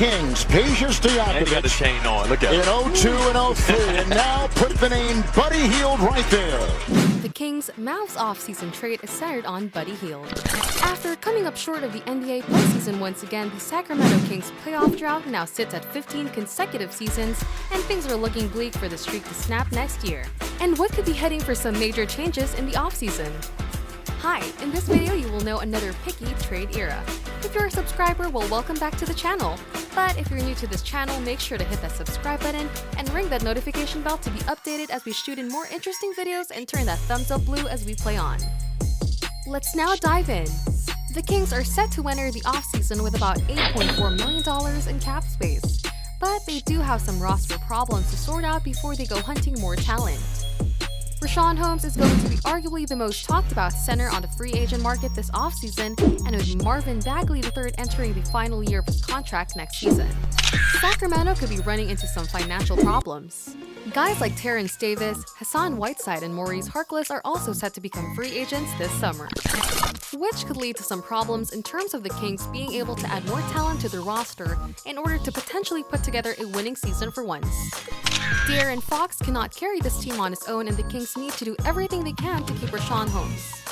Kings, Pejas And he got the Stojakovic chain on. Look at in it. 02 and 03, and now put the name Buddy Hield right there. The Kings' Mavs offseason trade is centered on Buddy Hield. After coming up short of the NBA postseason once again, the Sacramento Kings' playoff drought now sits at 15 consecutive seasons, and things are looking bleak for the streak to snap next year. And what could be heading for some major changes in the offseason? Hi, in this video you will know another picky trade era. If you're a subscriber, well, welcome back to the channel. But if you're new to this channel, make sure to hit that subscribe button and ring that notification bell to be updated as we shoot in more interesting videos, and turn that thumbs up blue as we play on. Let's now dive in. The Kings are set to enter the offseason with about $8.4 million in cap space, but they do have some roster problems to sort out before they go hunting more talent. Richaun Holmes is going to be arguably the most talked about center on the free agent market this offseason, and with Marvin Bagley III entering the final year of his contract next season, Sacramento could be running into some financial problems. Guys like Terrence Davis, Hassan Whiteside, and Maurice Harkless are also set to become free agents this summer, which could lead to some problems in terms of the Kings being able to add more talent to their roster in order to potentially put together a winning season for once. De'Aaron Fox cannot carry this team on his own, and the Kings need to do everything they can to keep Richaun Holmes.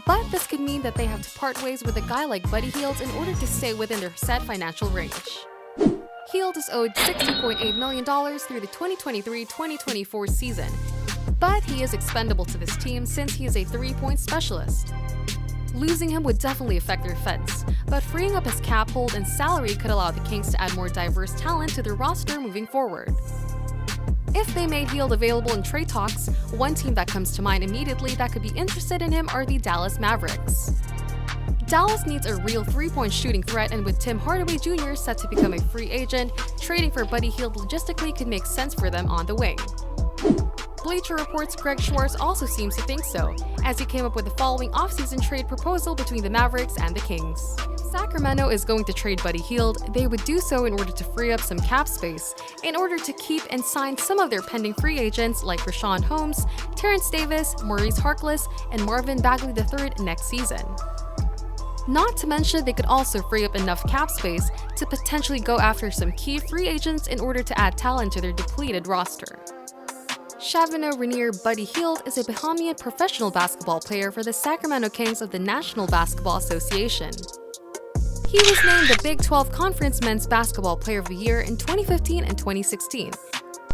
But this could mean that they have to part ways with a guy like Buddy Hield in order to stay within their set financial range. Hield is owed $60.8 million through the 2023-2024 season, but he is expendable to this team since he is a three-point specialist. Losing him would definitely affect their defense, but freeing up his cap hold and salary could allow the Kings to add more diverse talent to their roster moving forward. If they made Hield available in trade talks, one team that comes to mind immediately that could be interested in him are the Dallas Mavericks. Dallas needs a real three-point shooting threat, and with Tim Hardaway Jr. set to become a free agent, trading for Buddy Hield logistically could make sense for them on the wing. Bleacher Report's Greg Schwartz also seems to think so, as he came up with the following offseason trade proposal between the Mavericks and the Kings. If Sacramento is going to trade Buddy Hield, they would do so in order to free up some cap space, in order to keep and sign some of their pending free agents like Richaun Holmes, Terrence Davis, Maurice Harkless, and Marvin Bagley III next season. Not to mention, they could also free up enough cap space to potentially go after some key free agents in order to add talent to their depleted roster. Chavino Rainier Buddy Hield is a Bahamian professional basketball player for the Sacramento Kings of the National Basketball Association. He was named the Big 12 Conference Men's Basketball Player of the Year in 2015 and 2016.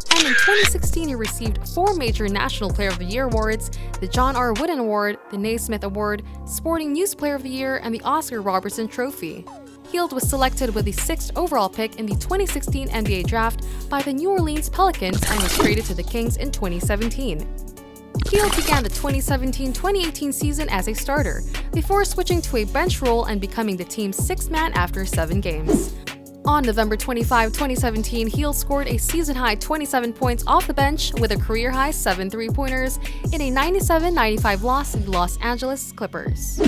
And in 2016, he received 4 major National Player of the Year awards: the John R. Wooden Award, the Naismith Award, Sporting News Player of the Year, and the Oscar Robertson Trophy. Hield was selected with the 6th overall pick in the 2016 NBA Draft by the New Orleans Pelicans and was traded to the Kings in 2017. Hield began the 2017-2018 season as a starter, before switching to a bench role and becoming the team's 6th man after 7 games. On November 25, 2017, Hield scored a season-high 27 points off the bench with a career-high 7 three-pointers in a 97-95 loss to the Los Angeles Clippers.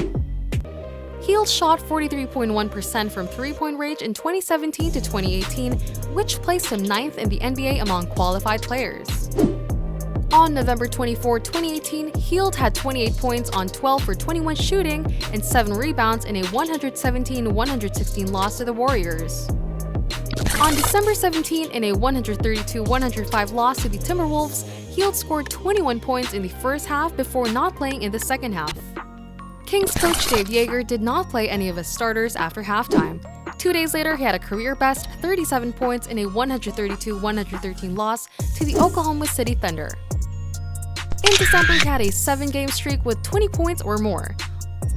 Hield shot 43.1% from three-point range in 2017 to 2018, which placed him 9th in the NBA among qualified players. On November 24, 2018, Hield had 28 points on 12 for 21 shooting and 7 rebounds in a 117-116 loss to the Warriors. On December 17, in a 132-105 loss to the Timberwolves, Hield scored 21 points in the first half before not playing in the second half. Kings coach Dave Joerger did not play any of his starters after halftime. 2 days later, he had a career-best 37 points in a 132-113 loss to the Oklahoma City Thunder. In December, he had a 7-game streak with 20 points or more.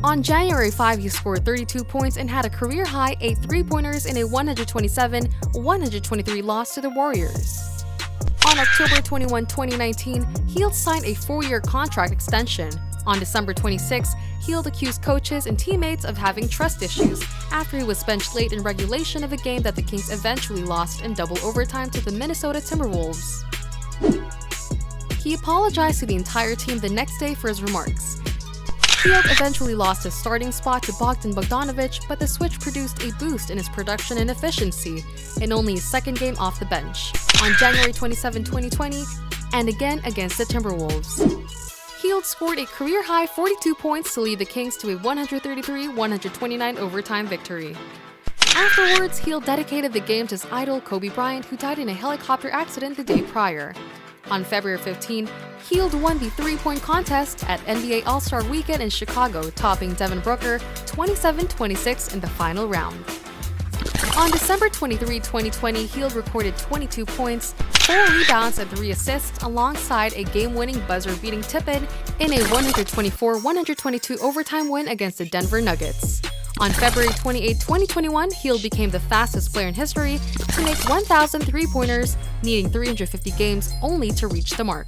On January 5, he scored 32 points and had a career-high 8 three-pointers in a 127-123 loss to the Warriors. On October 21, 2019, Hield signed a 4-year contract extension. On December 26, Hield accused coaches and teammates of having trust issues after he was benched late in regulation of a game that the Kings eventually lost in double overtime to the Minnesota Timberwolves. He apologized to the entire team the next day for his remarks. Hield eventually lost his starting spot to Bogdan Bogdanovic, but the switch produced a boost in his production and efficiency in only his 2nd game off the bench, on January 27, 2020, and again against the Timberwolves. Hield scored a career-high 42 points to lead the Kings to a 133-129 overtime victory. Afterwards, Hield dedicated the game to his idol Kobe Bryant, who died in a helicopter accident the day prior. On February 15, Hield won the three-point contest at NBA All-Star Weekend in Chicago, topping Devin Booker 27-26 in the final round. On December 23, 2020, Hield recorded 22 points, 4 rebounds, and 3 assists alongside a game-winning buzzer-beating tip-in a 124-122 overtime win against the Denver Nuggets. On February 28, 2021, Hield became the fastest player in history to make 1,000 three-pointers, needing 350 games only to reach the mark.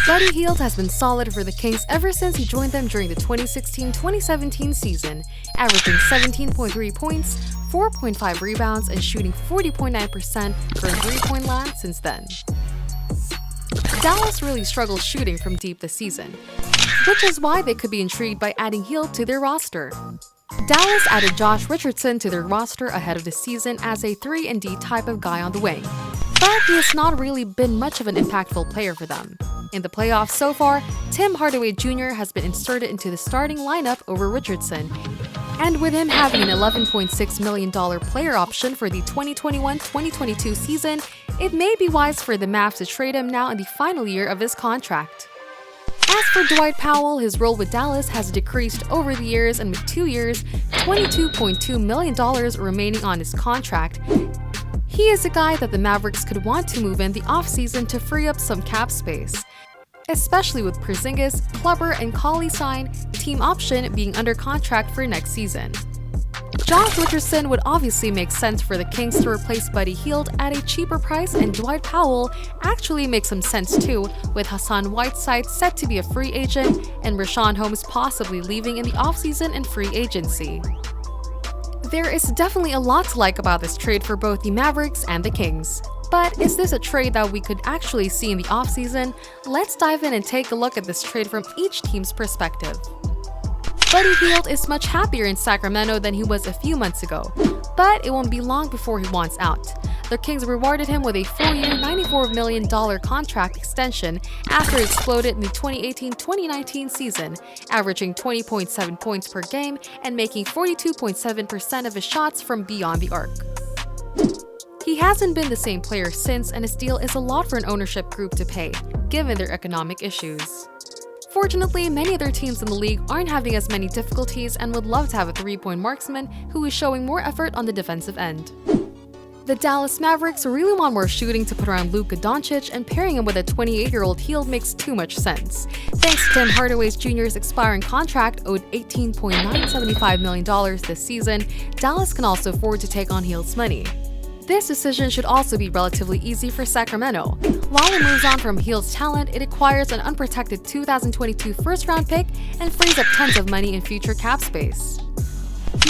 Buddy Hield has been solid for the Kings ever since he joined them during the 2016-2017 season, averaging 17.3 points, 4.5 rebounds, and shooting 40.9% for three-point land since then. Dallas really struggled shooting from deep this season, which is why they could be intrigued by adding Hield to their roster. Dallas added Josh Richardson to their roster ahead of the season as a 3-and-D type of guy on the wing, but he has not really been much of an impactful player for them. In the playoffs so far, Tim Hardaway Jr. has been inserted into the starting lineup over Richardson, and with him having an $11.6 million player option for the 2021-2022 season, it may be wise for the Mavs to trade him now in the final year of his contract. As for Dwight Powell, his role with Dallas has decreased over the years, and with 2 years, $22.2 million remaining on his contract, he is a guy that the Mavericks could want to move in the offseason to free up some cap space, especially with Porzingis, Kleber, and Cauley-Stein team option being under contract for next season. Josh Richardson would obviously make sense for the Kings to replace Buddy Hield at a cheaper price, and Dwight Powell actually makes some sense too, with Hassan Whiteside set to be a free agent and Richaun Holmes possibly leaving in the offseason and free agency. There is definitely a lot to like about this trade for both the Mavericks and the Kings. But is this a trade that we could actually see in the offseason? Let's dive in and take a look at this trade from each team's perspective. Buddy Hield is much happier in Sacramento than he was a few months ago, but it won't be long before he wants out. The Kings rewarded him with a 4-year, $94 million contract extension after he exploded in the 2018-2019 season, averaging 20.7 points per game and making 42.7% of his shots from beyond the arc. He hasn't been the same player since, and his deal is a lot for an ownership group to pay, given their economic issues. Fortunately, many other teams in the league aren't having as many difficulties and would love to have a three-point marksman who is showing more effort on the defensive end. The Dallas Mavericks really want more shooting to put around Luka Doncic, and pairing him with a 28-year-old Hield makes too much sense. Thanks to Tim Hardaway Jr.'s expiring contract owed $18.975 million this season, Dallas can also afford to take on Hield's money. This decision should also be relatively easy for Sacramento. While it moves on from Hield's talent, it acquires an unprotected 2022 first-round pick and frees up tons of money in future cap space.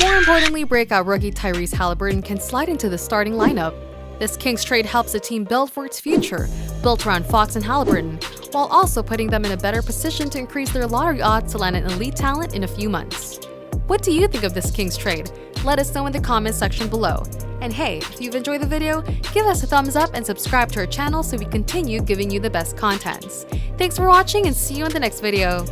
More importantly, breakout rookie Tyrese Halliburton can slide into the starting lineup. This Kings trade helps the team build for its future, built around Fox and Halliburton, while also putting them in a better position to increase their lottery odds to land an elite talent in a few months. What do you think of this Kings trade? Let us know in the comments section below. And hey, if you've enjoyed the video, give us a thumbs up and subscribe to our channel so we continue giving you the best contents. Thanks for watching, and see you in the next video.